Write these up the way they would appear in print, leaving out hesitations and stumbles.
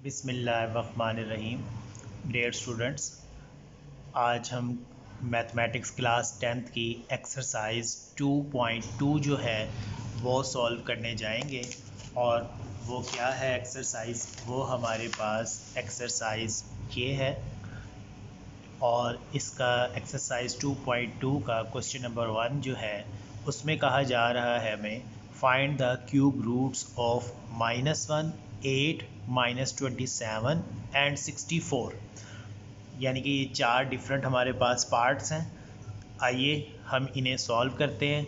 बिस्मिल्लाहिर्रहमानिर्रहीम। Dear students, आज हम मैथमेटिक्स क्लास 10th की एक्सरसाइज 2.2 जो है वो सॉल्व करने जाएंगे। और वो क्या है एक्सरसाइज, वो हमारे पास एक्सरसाइज ये है। और इसका एक्सरसाइज 2.2 का क्वेश्चन नंबर 1 जो है उसमें कहा जा रहा है हमें find the cube roots of -1, 8, -27 and 64। यानी कि ये चार डिफरेंट हमारे पास पार्ट्स हैं। आइए हम इन्हें सॉल्व करते हैं।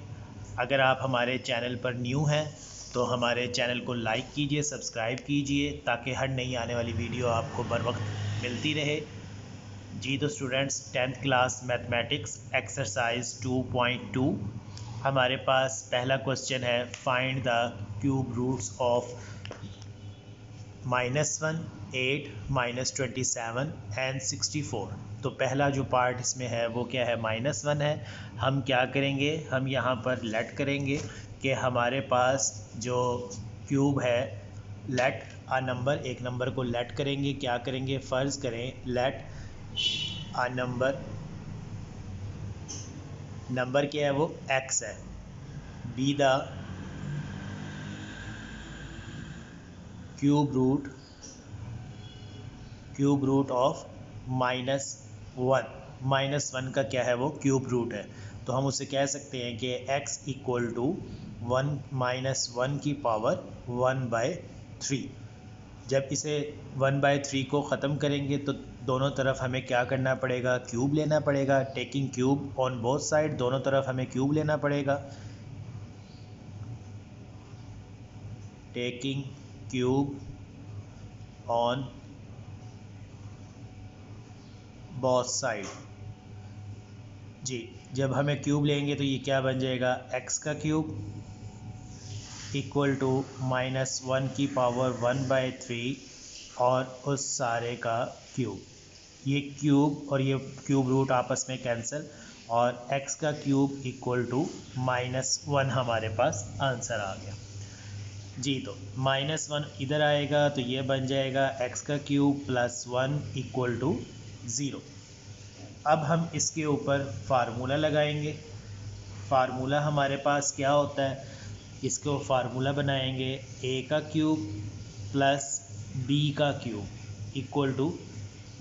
अगर आप हमारे चैनल पर न्यू हैं तो हमारे चैनल को लाइक कीजिए, सब्सक्राइब कीजिए ताकि हर नई आने वाली वीडियो आपको बर वक्त मिलती रहे। जी तो students, 10th class mathematics exercise 2.2 हमारे पास पहला क्वेश्चन है find the cube roots of -1, 8, -27 and 64। तो पहला जो पार्ट इसमें है वो क्या है, -1 है। हम क्या करेंगे, हम यहाँ पर लेट करेंगे कि हमारे पास जो क्यूब है, लेट आ नंबर, एक नंबर को लेट करेंगे। क्या करेंगे, फ़र्ज़ करें लेट आ नंबर क्या है वो x है, be the cube root of -1। -1 का क्या है वो क्यूब रूट है। तो हम उसे कह सकते हैं कि x इक्वल टू 1 -1 की पावर 1/3। जब इसे 1/3 को ख़त्म करेंगे तो दोनों तरफ हमें क्या करना पड़ेगा, क्यूब लेना पड़ेगा। Taking cube on both side, दोनों तरफ हमें क्यूब लेना पड़ेगा। Taking cube on both side. जी, जब हमें क्यूब लेंगे तो ये क्या बन जाएगा, x का क्यूब इक्वल टू -1 की पावर 1/3 और उस सारे का क्यूब। ये क्यूब और ये क्यूब रूट आपस में कैंसिल, और x का क्यूब इक्वल टू -1 हमारे पास आंसर आ गया। जी तो -1 इधर आएगा तो ये बन जाएगा x का क्यूब प्लस 1 इक्वल टू 0। अब हम इसके ऊपर फार्मूला लगाएंगे। फार्मूला हमारे पास क्या होता है, इसको फार्मूला बनाएंगे a का क्यूब प्लस b का क्यूब इक्वल टू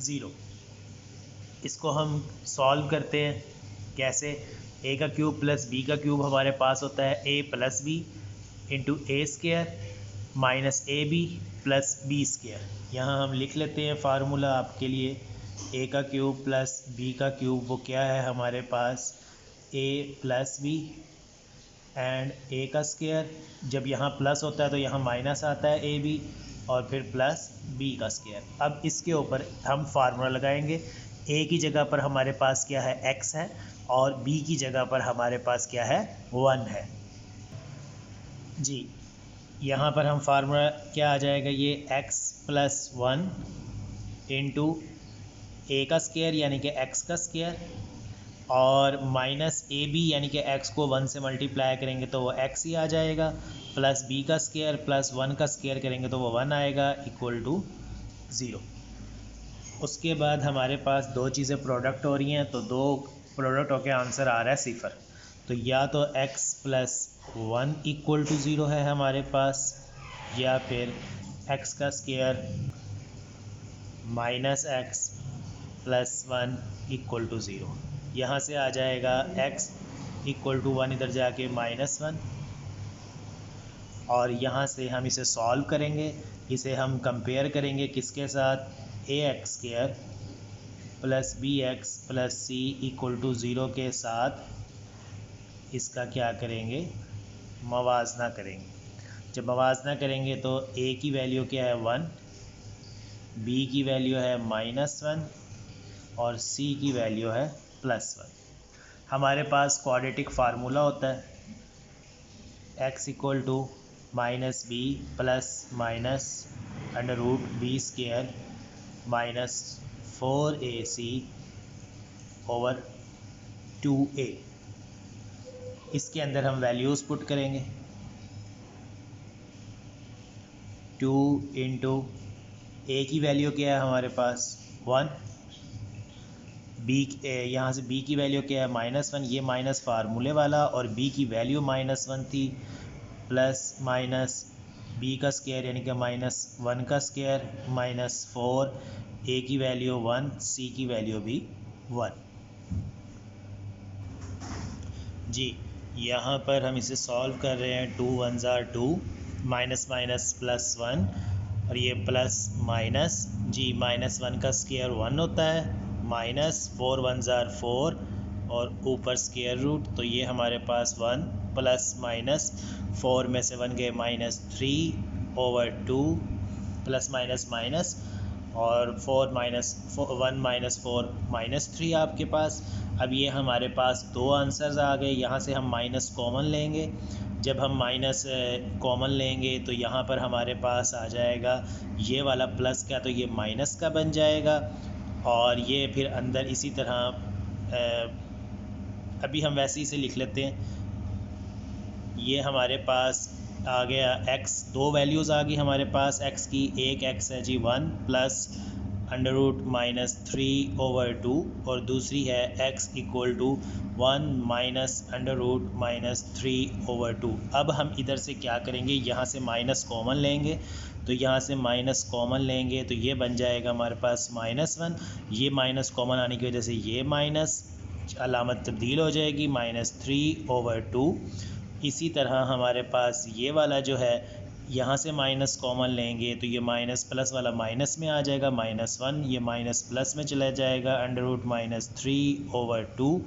0। इसको हम सॉल्व करते हैं। कैसे, a का क्यूब प्लस b का क्यूब हमारे पास होता है a plus B into A square minus A B plus B square. यहाँ हम लिख लेते हैं फार्मूला आपके लिए। a का क्यूब प्लस b का क्यूब वो क्या है हमारे पास, a plus B and a का स्केयर। जब यहाँ प्लस होता है तो यहाँ माइनस आता है a b और फिर प्लस b का स्केयर। अब इसके ऊपर हम फार्मूला लगाएंगे। a की जगह पर हमारे पास क्या है, x है, और b की जगह पर हमारे पास क्या है, 1 है। जी, यहाँ पर हम फार्मूला क्या आ जाएगा, ये x प्लस 1 इंटू ए का स्केयर यानी कि x का स्केयर और माइनस ए बी यानी कि x को 1 से मल्टीप्लाई करेंगे तो वो x ही आ जाएगा, प्लस b का स्केयर प्लस 1 का स्केयर करेंगे तो वो 1 आएगा इक्वल टू 0। उसके बाद हमारे पास दो चीज़ें प्रोडक्ट हो रही हैं तो दो प्रोडक्ट होकर आंसर आ रहा है 0। तो या तो x प्लस 1 इक्वल टू 0 है हमारे पास, या फिर x का square minus x plus 1 equal to 0। यहाँ से आ जाएगा x इक्वल टू 1 इधर जाके -1, और यहाँ से हम इसे सॉल्व करेंगे। इसे हम कंपेयर करेंगे किसके साथ, ax square plus bx plus c equal to 0 के साथ इसका क्या करेंगे, मवाजना करेंगे। जब मवाजना करेंगे तो a की वैल्यू क्या है 1, b की वैल्यू है -1 और c की वैल्यू है +1। हमारे पास क्वाड्रेटिक फार्मूला होता है x equal to minus B plus minus under root b square minus 4ac over 2a। इसके अंदर हम वैल्यूज़ पुट करेंगे। 2 इंटू ए की वैल्यू क्या है हमारे पास 1, बी यहाँ से बी की वैल्यू क्या है -1, ये माइनस फार्मूले वाला, और बी की वैल्यू -1 थी, प्लस माइनस बी का स्क्वायर यानी कि -1 का स्क्वायर -4, ए की वैल्यू 1, सी की वैल्यू भी 1। जी यहाँ पर हम इसे सॉल्व कर रहे हैं, 2 1 = 2, माइनस माइनस प्लस 1, और ये प्लस माइनस, जी -1 का स्क्वायर 1 होता है, -4 1 = 4, और ऊपर स्क्वायर रूट, तो ये हमारे पास 1 प्लस माइनस 4 में से 1 गए -3/2, प्लस माइनस माइनस, और 4 माइनस 1 माइनस 4 -3 आपके पास। अब ये हमारे पास दो आंसर्स आ गए, यहाँ से हम माइनस कॉमन लेंगे। जब हम माइनस कॉमन लेंगे तो यहाँ पर हमारे पास आ जाएगा ये वाला प्लस का, तो ये माइनस का बन जाएगा, और ये फिर अंदर इसी तरह अभी हम वैसे ही से लिख लेते हैं। ये हमारे पास आ गया x, दो वैल्यूज़ आ गई हमारे पास x की, एक x है जी 1 प्लस √-3/2, और दूसरी है x = 1 माइनस √-3/2। अब हम इधर से क्या करेंगे, यहाँ से माइनस कॉमन लेंगे, तो यहाँ से माइनस कॉमन लेंगे तो ये बन जाएगा हमारे पास -1, ये माइनस कॉमन आने की वजह से ये माइनस अलामत तब्दील हो जाएगी, -3/2। इसी तरह हमारे पास ये वाला जो है, यहाँ से माइनस कॉमन लेंगे तो ये माइनस प्लस वाला माइनस में आ जाएगा, -1, ये माइनस प्लस में चला जाएगा, √-3/2,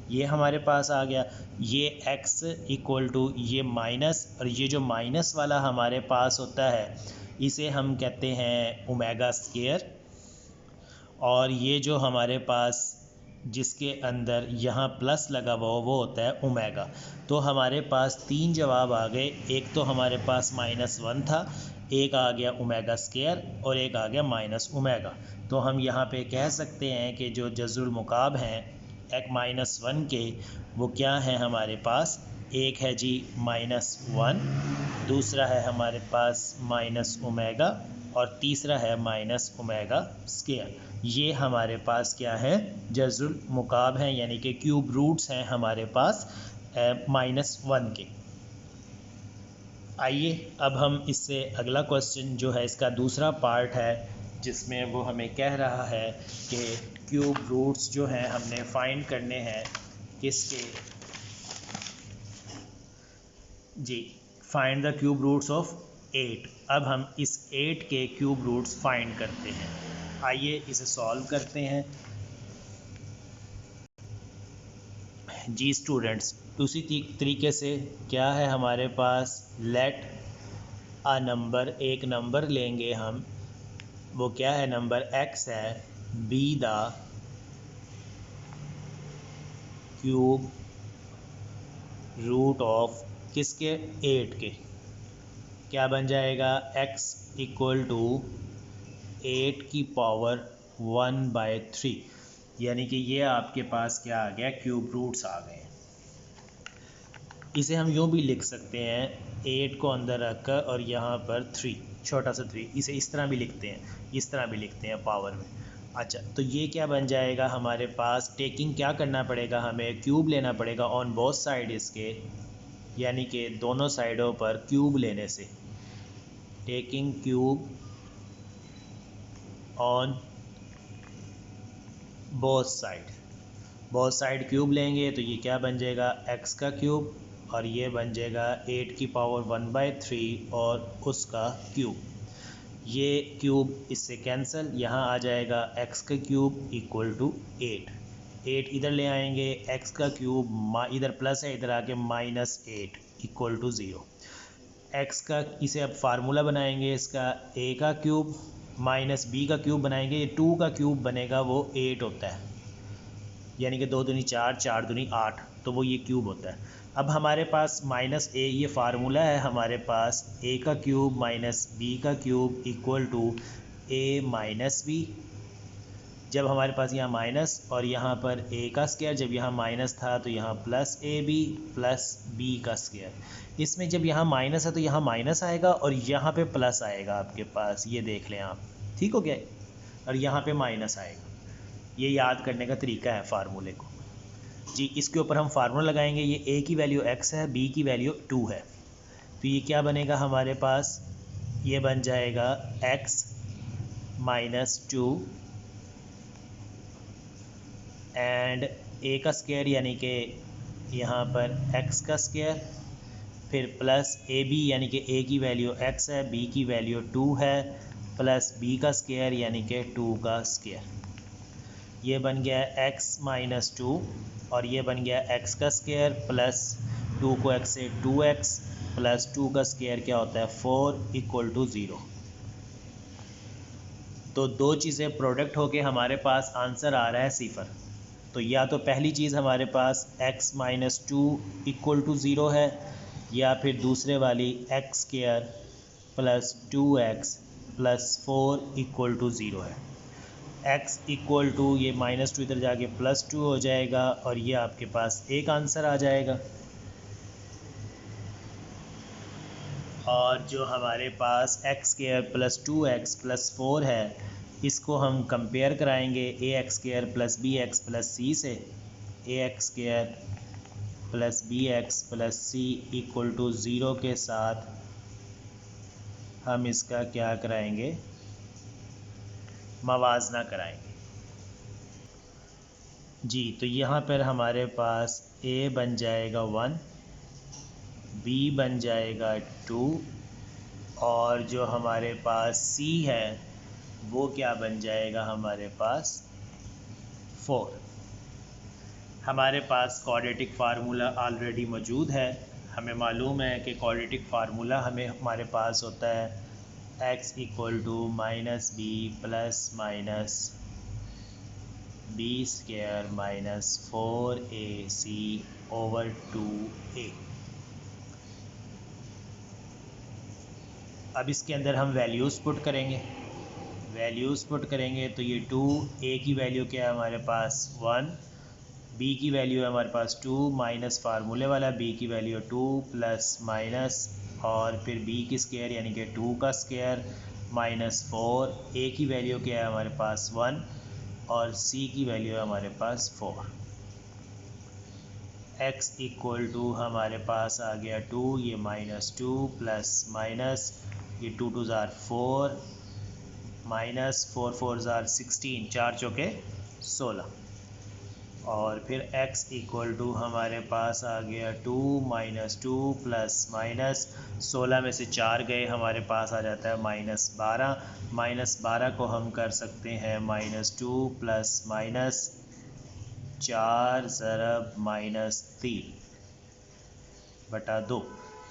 ये हमारे पास आ गया। ये x = ये माइनस, और ये जो माइनस वाला हमारे पास होता है इसे हम कहते हैं ओमेगा स्क्वायर, और ये जो हमारे पास जिसके अंदर यहाँ प्लस लगा हुआ वो होता है ओमेगा। तो हमारे पास तीन जवाब आ गए, एक तो हमारे पास -1 था, एक आ गया ओमेगा स्क्वायर, और एक आ गया माइनस ओमेगा। तो हम यहाँ पे कह सकते हैं कि जो जज़रुल मुकाब हैं एक -1 के, वो क्या है हमारे पास, एक है जी -1, दूसरा है हमारे पास माइनस ओमेगा, और तीसरा है माइनस ओमेगा स्क्वायर। ये हमारे पास क्या है, जज़रुल मुकाब हैं, यानी कि क्यूब रूट्स हैं हमारे पास -1 के। आइए अब हम इससे अगला क्वेश्चन जो है इसका दूसरा पार्ट है, जिसमें वो हमें कह रहा है कि क्यूब रूट्स जो हैं हमने फाइंड करने हैं किसके, जी find the cube roots of 8। अब हम इस 8 के क्यूब रूट्स फाइंड करते हैं। आइए इसे सॉल्व करते हैं। जी स्टूडेंट्स, उसी तरीके से क्या है हमारे पास, लेट अ नंबर, एक नंबर लेंगे हम, वो क्या है, नंबर x है, be the cube root of किसके, 8 के। क्या बन जाएगा, x = 8 की पावर 1/3, यानी कि ये आपके पास क्या आ गया, क्यूब रूट्स आ गए। इसे हम यूँ भी लिख सकते हैं, 8 को अंदर रखकर और यहाँ पर 3, छोटा सा 3, इसे इस तरह भी लिखते हैं, इस तरह भी लिखते हैं पावर में। अच्छा, तो ये क्या बन जाएगा हमारे पास, टेकिंग क्या करना पड़ेगा, हमें क्यूब लेना पड़ेगा ऑन बोथ साइड इसके, यानी कि दोनों साइडों पर क्यूब लेने से, taking cube on both side cube लेंगे तो ये क्या बन जाएगा, x का क्यूब, और ये बन जाएगा 8 की पावर 1/3 और उसका क्यूब। ये क्यूब इससे कैंसिल, यहाँ आ जाएगा x का क्यूब = 8 इधर ले आएंगे, x का क्यूब इधर प्लस है, इधर आके -8 = 0। x का, इसे अब फार्मूला बनाएंगे इसका, a का क्यूब माइनस b का क्यूब बनाएंगे, ये 2 का क्यूब बनेगा, वो 8 होता है, यानी कि 2 दूनी 4, 4 दूनी 8, तो वो ये क्यूब होता है। अब हमारे पास -a, ये फार्मूला है हमारे पास, a का क्यूब माइनस b का क्यूब = a - b। जब हमारे पास यहाँ माइनस और यहाँ पर a का स्क्वायर, जब यहाँ माइनस था तो यहाँ +ab प्लस b का स्क्वायर। इसमें जब यहाँ माइनस है तो यहाँ माइनस आएगा और यहाँ पे प्लस आएगा आपके पास, ये देख लें आप। ठीक हो गया, और यहाँ पे माइनस आएगा। ये याद करने का तरीका है फार्मूले को जी। इसके ऊपर हम फार्मूला लगाएंगे, ये ए की वैल्यू x है, b की वैल्यू 2 है, तो ये क्या बनेगा हमारे पास, ये बन जाएगा x -2 एंड a का स्क्वायर यानी कि यहाँ पर x का स्क्वायर, फिर प्लस ए बी यानी कि a की वैल्यू x है, b की वैल्यू 2 है, प्लस b का स्क्वायर यानी कि 2 का स्क्वायर। ये बन गया x -2 और ये बन गया x का स्क्वायर प्लस 2 को x से 2x प्लस 2 का स्क्वायर क्या होता है 4 = 0। तो दो चीज़ें प्रोडक्ट होके हमारे पास आंसर आ रहा है 0। तो या तो पहली चीज़ हमारे पास x -2 = 0 है, या फिर दूसरे वाली x² प्लस 2x प्लस 4 = 0 है। x = ये -2 इधर जाके +2 हो जाएगा और ये आपके पास एक आंसर आ जाएगा। और जो हमारे पास x² प्लस 2x प्लस 4 है, इसको हम कंपेयर कराएंगे ax² plus bx plus c से। ax² plus bx plus c = 0 के साथ हम इसका क्या कराएंगे, मवाजना कराएंगे जी। तो यहाँ पर हमारे पास a बन जाएगा 1, b बन जाएगा 2 और जो हमारे पास c है वो क्या बन जाएगा हमारे पास 4। हमारे पास क्वाड्रेटिक फार्मूला ऑलरेडी मौजूद है। हमें मालूम है कि क्वाड्रेटिक फार्मूला हमारे पास होता है x = -b plus minus b² minus 4ac/2a। अब इसके अंदर हम वैल्यूज़ पुट करेंगे। तो ये 2, a की वैल्यू क्या है हमारे पास 1, b की वैल्यू है हमारे पास 2 माइनस फार्मूले वाला b की वैल्यू 2 प्लस माइनस और फिर b की स्क्वायर यानी कि 2 का स्क्वायर -4, a की वैल्यू क्या है हमारे पास 1 और c की वैल्यू है हमारे पास 4। x = हमारे पास आ गया 2, ये -2 प्लस माइनस ये 2 2 ज़ार 4 माइनस 4 4 ज़ार 16, 4 चौके 16 और फिर x = हमारे पास आ गया 2 -2 प्लस माइनस 16 में से 4 गए हमारे पास आ जाता है -12। -12 को हम कर सकते हैं -2 प्लस माइनस 4 ज़रब -3/2।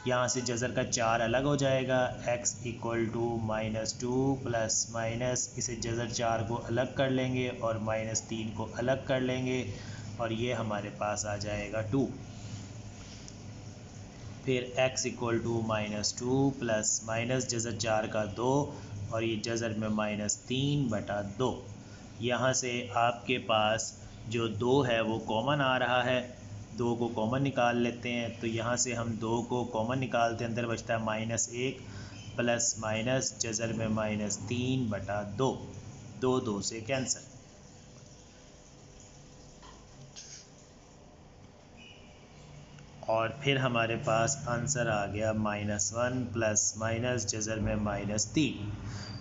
यहाँ से जज़र का 4 अलग हो जाएगा। x = -2 प्लस माइनस इसे जज़र 4 को अलग कर लेंगे और -3 को अलग कर लेंगे और ये हमारे पास आ जाएगा 2। फिर x = -2 प्लस माइनस जज़र 4 का 2 और ये जज़र में -3/2। यहाँ से आपके पास जो 2 है वो कॉमन आ रहा है, 2 को कॉमन निकाल लेते हैं। तो यहाँ से हम 2 को कॉमन निकालते हैं, अंदर बचता है -1 प्लस माइनस जज़र में -3/2, 2 2 से कैंसिल। और फिर हमारे पास आंसर आ गया -1 प्लस माइनस जज़र में -3।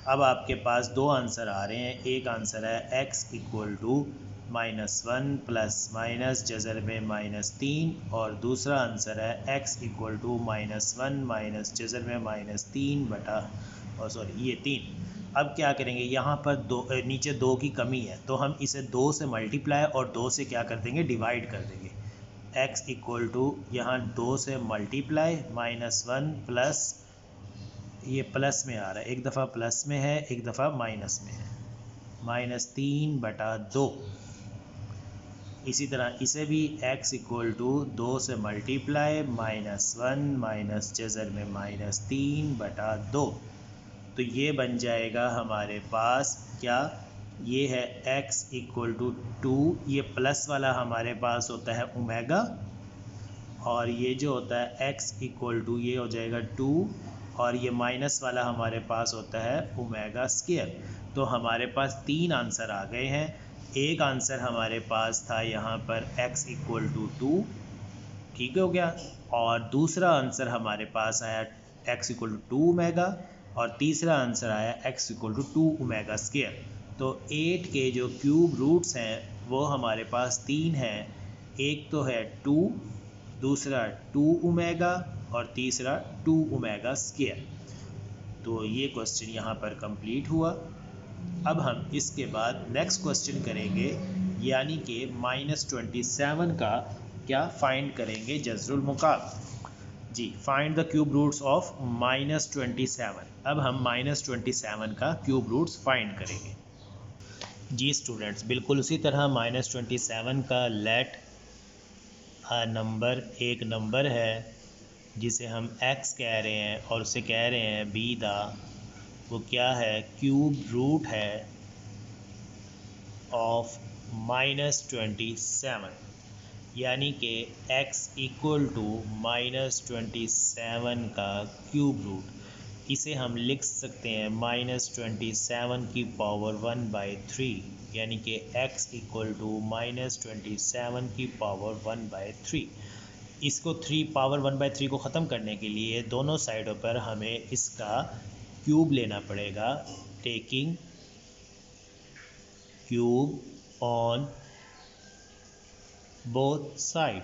अब आपके पास दो आंसर आ रहे हैं। एक आंसर है x = -1 प्लस माइनस जज़र में -3 और दूसरा आंसर है x = -1 माइनस जज़र में -3/3। अब क्या करेंगे, यहाँ पर नीचे 2 की कमी है तो हम इसे 2 से मल्टीप्लाई और 2 से क्या कर देंगे, डिवाइड कर देंगे। x = यहाँ 2 से मल्टीप्लाई -1 प्लस ये प्लस में आ रहा है, एक दफ़ा प्लस में है एक दफ़ा माइनस में है, -3/2। इसी तरह इसे भी x = 2 से मल्टीप्लाई -1 माइनस जज़र में -3/2। तो ये बन जाएगा हमारे पास क्या, ये है x = 2, ये प्लस वाला हमारे पास होता है ओमेगा और ये जो होता है x = ये हो जाएगा 2 और ये माइनस वाला हमारे पास होता है ओमेगा स्क्वायर। तो हमारे पास 3 आंसर आ गए हैं। एक आंसर हमारे पास था यहाँ पर x इक्वल टू 2, ठीक हो गया, और दूसरा आंसर हमारे पास आया x इक्वल टू 2 ओमेगा, और तीसरा आंसर आया x equal to 2 omega square. तो 8 के जो क्यूब रूट्स हैं वो हमारे पास 3 हैं। एक तो है 2, दूसरा 2 ओमेगा, और तीसरा 2 ओमेगा स्क्वायर। तो ये क्वेश्चन यहाँ पर कंप्लीट हुआ। अब हम इसके बाद नेक्स्ट क्वेश्चन करेंगे, यानी कि -27 का क्या फाइंड करेंगे जज़रुल मुकाब। जी, find the cube roots of -27। अब हम -27 का क्यूब रूट्स फाइंड करेंगे। जी स्टूडेंट्स, बिल्कुल उसी तरह -27 का लेट नंबर एक नंबर है जिसे हम x कह रहे हैं और उसे कह रहे हैं बी द, वो क्या है, क्यूब रूट है ऑफ -27, यानी कि x इक्वल टू -27 का क्यूब रूट। इसे हम लिख सकते हैं -27 की पावर 1/3, यानी कि x इक्वल टू -27 की पावर 1/3। इसको 3 पावर 1/3 को ख़त्म करने के लिए दोनों साइडों पर हमें इसका क्यूब लेना पड़ेगा, taking cube on both side.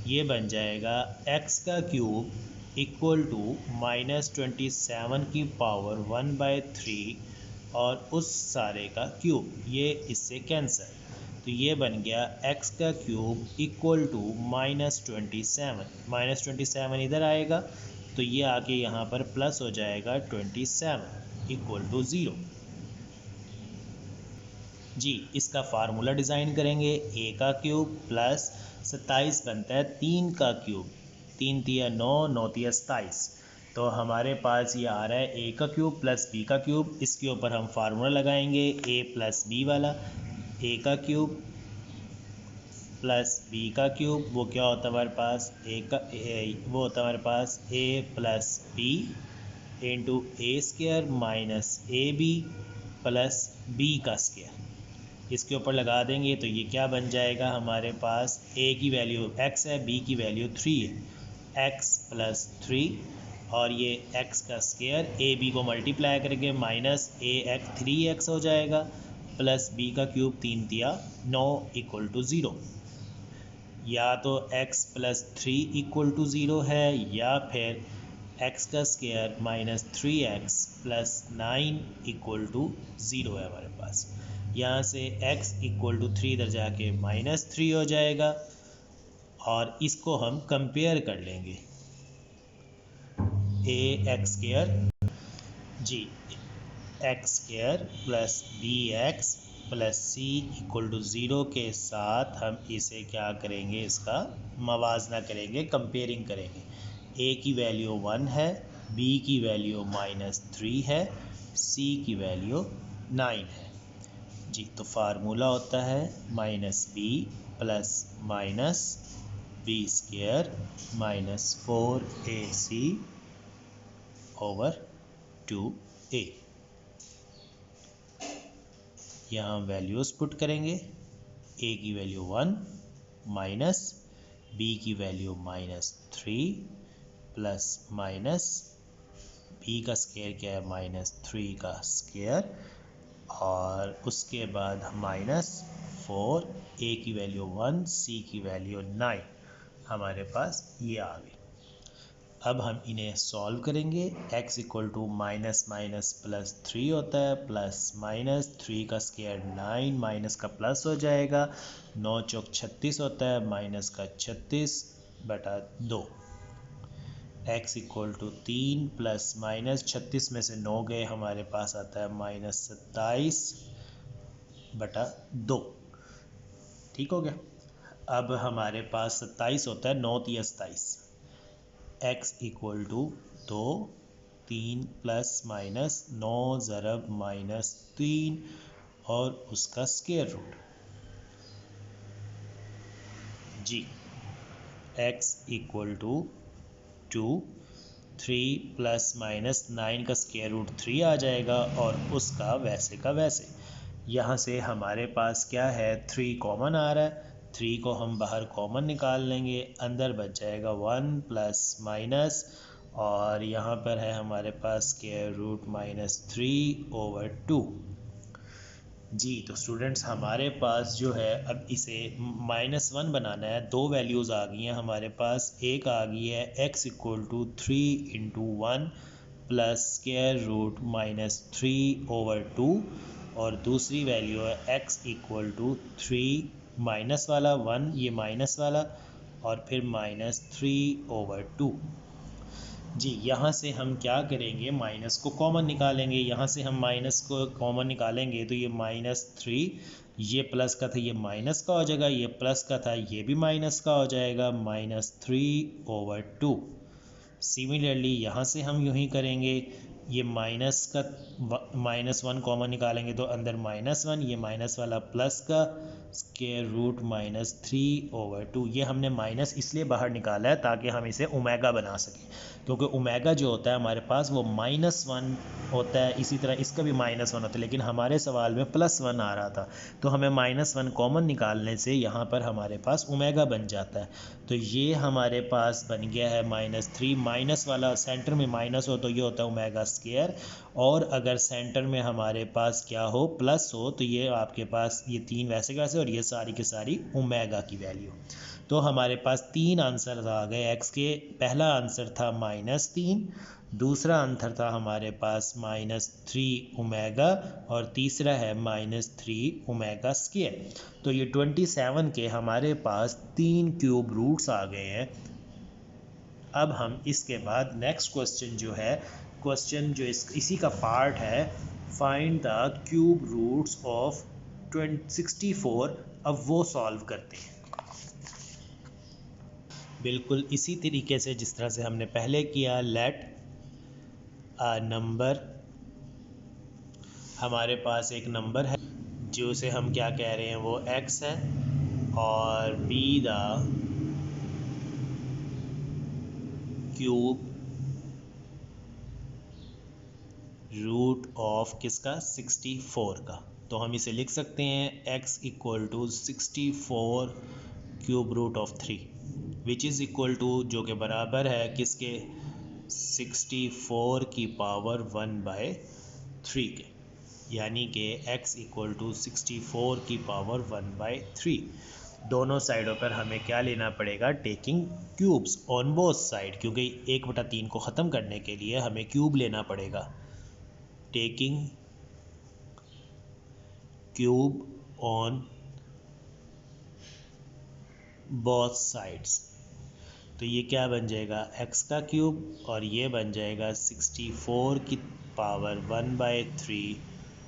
ये बन जाएगा x का क्यूब इक्वल टू -27 की पावर 1/3 और उस सारे का क्यूब, ये इससे कैंसिल। तो ये बन गया x का क्यूब इक्वल टू -27, -27 इधर आएगा तो ये आके यहाँ पर प्लस हो जाएगा 27 इक्वल टू 0। जी, इसका फार्मूला डिज़ाइन करेंगे, a का क्यूब प्लस 27 बनता है 3 का क्यूब, 3 तिया 9, 9 तिया 27। तो हमारे पास ये आ रहा है a का क्यूब प्लस b का क्यूब। इसके ऊपर हम फार्मूला लगाएंगे a प्लस b वाला, a का क्यूब प्लस b का क्यूब, वो क्या होता है हमारे पास वो होता है हमारे पास a plus b into a square minus A B plus b का स्क्वायर। इसके ऊपर लगा देंगे तो ये क्या बन जाएगा हमारे पास, a की वैल्यू x है, b की वैल्यू 3 है, x प्लस 3 और ये x का स्क्वायर, a b को मल्टीप्लाई करेंगे माइनस ax 3x हो जाएगा प्लस b का क्यूब 3 तिया 9 इक्वल टू 0। या तो x प्लस 3 इक्वल टू 0 है, या फिर x का square minus 3x plus 9 equal to 0 है हमारे पास। यहाँ से x इक्वल टू 3 इधर जाके -3 हो जाएगा और इसको हम कंपेयर कर लेंगे ax स्क्वायर, जी, x square plus bx plus c equal to 0 के साथ हम इसे क्या करेंगे, इसका मवाजना करेंगे, कंपेयरिंग करेंगे। a की वैल्यू 1 है, b की वैल्यू -3 है, c की वैल्यू 9 है। जी, तो फार्मूला होता है -b plus minus B square minus 4ac over 2a। यहाँ हम वैल्यूज़ पुट करेंगे, a की वैल्यू 1 माइनस b की वैल्यू -3 प्लस माइनस b का स्क्वायर क्या है, -3 का स्क्वायर, और उसके बाद -4, a की वैल्यू 1, c की वैल्यू 9 हमारे पास ये आ गई। अब हम इन्हें सॉल्व करेंगे। x equal to minus minus plus 3 होता है, प्लस माइनस 3 का स्क्वायर 9, माइनस का प्लस हो जाएगा, 9 चौक 36 होता है, माइनस का 36/2। x equal to 3 plus minus 36 में से 9 गए, हमारे पास आता है -27/2। ठीक हो गया। अब हमारे पास 27 होता है, 9 तिया 27। x equal to 2, 3 plus minus 9 ज़रब -3 और उसका स्क्वायर रूट। जी, x equal to 2, 3 plus minus 9 का स्क्वायर रूट 3 आ जाएगा और उसका वैसे का वैसे। यहाँ से हमारे पास क्या है, 3 कॉमन आ रहा है, 3 को हम बाहर कॉमन निकाल लेंगे, अंदर बच जाएगा 1 प्लस माइनस, और यहाँ पर है हमारे पास स्क्वायर रूट -3/2। जी तो स्टूडेंट्स हमारे पास जो है, अब इसे -1 बनाना है। दो वैल्यूज़ आ गई हैं हमारे पास, एक आ गई है x = 3 × 1 प्लस स्क्वायर रूट -3/2, और दूसरी वैल्यू है x = 3 माइनस वाला 1, ये माइनस वाला, और फिर -3/2। जी यहाँ से हम क्या करेंगे, माइनस को कॉमन निकालेंगे। यहाँ से हम माइनस को कॉमन निकालेंगे तो ये -3, ये प्लस का था ये माइनस का हो जाएगा, ये प्लस का था ये भी माइनस का हो जाएगा, -3/2। सिमिलरली यहाँ से हम यूँ ही करेंगे, ये माइनस का -1 कॉमन निकालेंगे तो अंदर -1, ये माइनस वाला प्लस का स्क्वायर रूट -3/2। ये हमने माइनस इसलिए बाहर निकाला है ताकि हम इसे ओमेगा बना सकें, क्योंकि ओमेगा जो होता है हमारे पास वो -1 होता है, इसी तरह इसका भी -1 होता है, लेकिन हमारे सवाल में +1 आ रहा था, तो हमें -1 कॉमन निकालने से यहाँ पर हमारे पास ओमेगा बन जाता है। तो ये हमारे पास बन गया है -3, माइनस वाला सेंटर में माइनस हो तो ये होता है ओमेगा स्क्वायर, और अगर सेंटर में हमारे पास क्या हो, प्लस हो, तो ये आपके पास ये 3 वैसे कैसे, और ये सारी की सारी ओमेगा की वैल्यू। तो हमारे पास 3 आंसर आ गए एक्स के। पहला आंसर था -3, दूसरा आंसर था हमारे पास -3 ओमेगा, और तीसरा है -3 ओमेगा स्क्वायर। तो ये 27 के हमारे पास 3 क्यूब रूट्स आ गए हैं। अब हम इसके बाद नेक्स्ट क्वेश्चन जो है, क्वेश्चन जो इसी का पार्ट है, find the cube roots of 64। अब वो सॉल्व करते हैं बिल्कुल इसी तरीके से जिस तरह से हमने पहले किया। लेट अ नंबर, हमारे पास एक नंबर है जो से हम क्या कह रहे हैं वो x है, और be the cube root of किसका, 64 का। तो हम इसे लिख सकते हैं x = 64 cube root of 3, which is equal to, जो कि बराबर है किसके, 64 की पावर 1/3 के, यानी कि x = 64 की पावर 1/3। दोनों साइडों पर हमें क्या लेना पड़ेगा, taking cubes on both side, क्योंकि 1/3 को ख़त्म करने के लिए हमें क्यूब लेना पड़ेगा। Taking cube on both sides, तो ये क्या बन जाएगा, x का क्यूब, और ये बन जाएगा 64 की पावर 1/3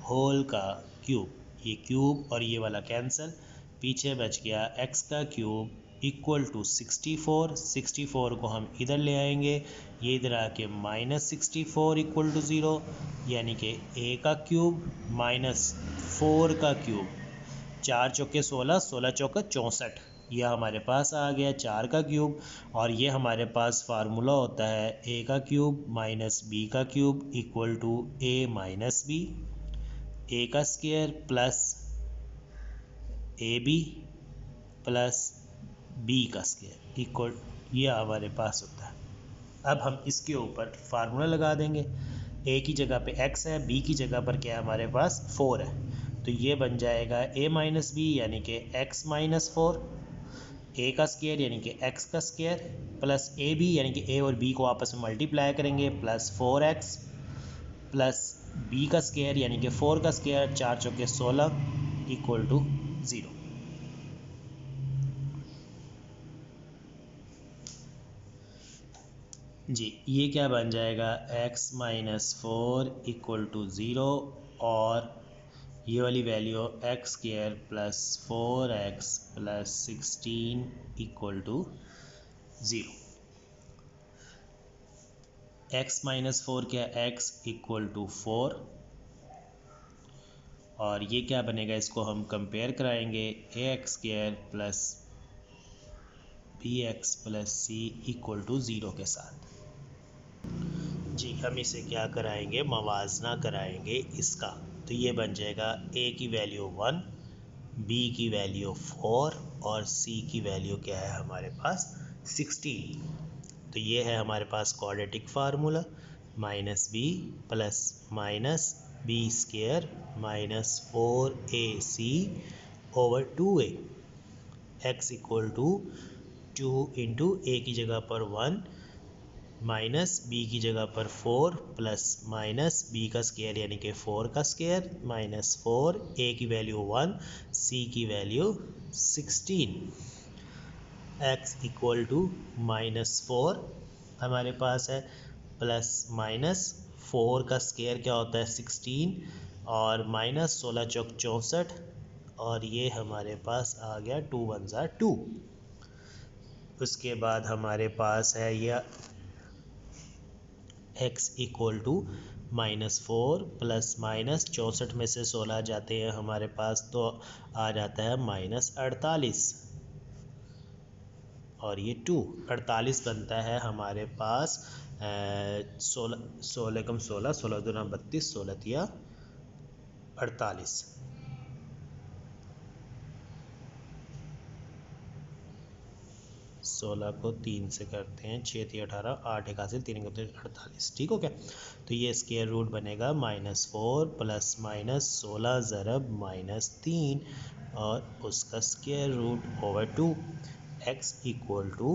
होल का क्यूब। ये क्यूब और ये वाला कैंसिल, पीछे बच गया x का क्यूब इक्वल टू 64 को हम इधर ले आएंगे, ये इधर आके -64 = 0, यानी कि a का क्यूब -4 का क्यूब, 4 चौके 16, 16 चौका 64, यह हमारे पास आ गया 4 का क्यूब। और ये हमारे पास फार्मूला होता है a का क्यूब -b का cube equal to a - b, a का square plus ab plus b का स्क्वायर इक्वल, ये हमारे पास होता है। अब हम इसके ऊपर फार्मूला लगा देंगे, a की जगह पे x है, b की जगह पर क्या है हमारे पास 4 है, तो ये बन जाएगा a - b यानी कि x - 4, a का स्क्वायर यानी कि x का स्क्वायर, प्लस ए बी यानी कि a और b को आपस में मल्टीप्लाई करेंगे, प्लस 4x प्लस b का स्क्वायर यानी कि 4 का स्क्वायर, 4 चौके 16 इक्वल टू 0। जी ये क्या बन जाएगा, x - 4 इक्वल टू 0, और ये वाली value x² plus 4x plus 16 equal to 0। x - 4 क्या, x इक्वल टू 4, और ये क्या बनेगा, इसको हम कंपेयर कराएंगे, ax² plus bx plus c equal to 0 के साथ। जी हम इसे क्या कराएंगे, मवाजना कराएंगे इसका। तो ये बन जाएगा a की वैल्यू 1, b की वैल्यू 4 और c की वैल्यू क्या है हमारे पास 16। तो ये है हमारे पास quadratic formula, minus B plus minus B square minus 4ac over 2a x equal to 2 into a की जगह पर 1 माइनस बी की जगह पर 4 प्लस माइनस बी का स्क्वायर यानी कि 4 का स्क्वायर माइनस 4, ए की वैल्यू 1, सी की वैल्यू 16। x इक्वल टू -4 हमारे पास है, प्लस माइनस 4 का स्क्वायर क्या होता है 16 और माइनस 16 चौक 64 और ये हमारे पास आ गया 2 1 ज़ा 2। उसके बाद हमारे पास है यह x equal to -4 plus minus 64 में से 16 जाते हैं हमारे पास तो आ जाता है -48 और ये 2 48 बनता है हमारे पास 16 कम 16 16 दूना 32 16 तिया 48। 16 को 3 से करते हैं 6 3 18 8 1 हासिल 3 48। ठीक हो क्या। तो ये स्क्वायर रूट बनेगा -4 प्लस माइनस 16 ज़रब -3 और उसका square root over 2 x equal to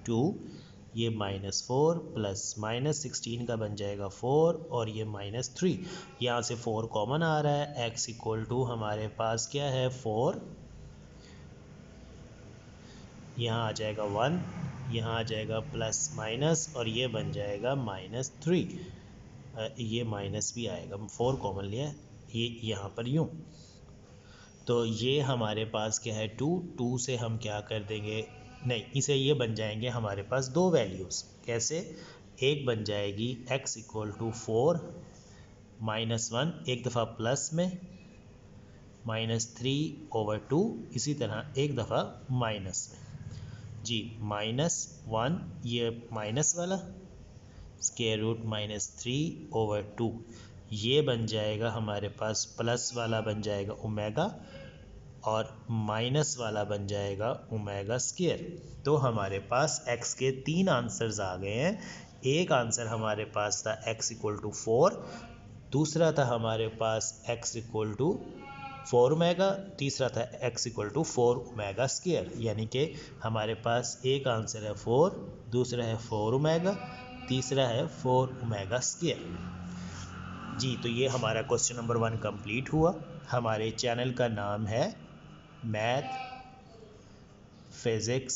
2। ये -4 प्लस -16 का बन जाएगा 4 और ये -3 यहाँ से 4 कॉमन आ रहा है। x इक्वल टू हमारे पास क्या है 4, यहाँ आ जाएगा 1, यहाँ आ जाएगा प्लस माइनस और ये बन जाएगा -3, ये माइनस भी आएगा 4 कॉमन लिया ये यहाँ पर यूँ। तो ये हमारे पास क्या है 2, 2 से हम क्या कर देंगे, नहीं इसे ये बन जाएंगे हमारे पास दो वैल्यूज़। कैसे, एक बन जाएगी x इक्वल टू 4 -1 एक दफ़ा प्लस में -3 ओवर 2 इसी तरह एक दफ़ा माइनस में जी -1 ये माइनस वाला स्क्वायर रूट -3 ओवर 2 ये बन जाएगा हमारे पास प्लस वाला बन जाएगा ओमेगा और माइनस वाला बन जाएगा ओमेगा स्क्वायर। तो हमारे पास x के 3 आंसर्स आ गए हैं। एक आंसर हमारे पास था x इक्वल टू 4, दूसरा था हमारे पास x इक्वल टू 4 ओमेगा, तीसरा था x equal to 4 omega square. यानी कि हमारे पास एक आंसर है 4, दूसरा है 4 ओमेगा, तीसरा है 4 ओमेगा स्क्वायर। जी तो ये हमारा क्वेश्चन नंबर 1 कंप्लीट हुआ। हमारे चैनल का नाम है मैथ फिज़िक्स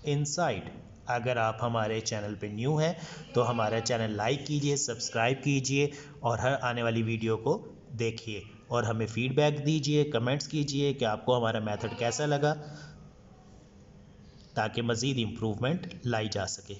इनसाइड। अगर आप हमारे चैनल पे न्यू हैं तो हमारा चैनल लाइक कीजिए, सब्सक्राइब कीजिए और हर आने वाली वीडियो को देखिए और हमें फीडबैक दीजिए, कमेंट्स कीजिए कि आपको हमारा मेथड कैसा लगा ताकि मज़ीद इम्प्रूवमेंट लाई जा सके।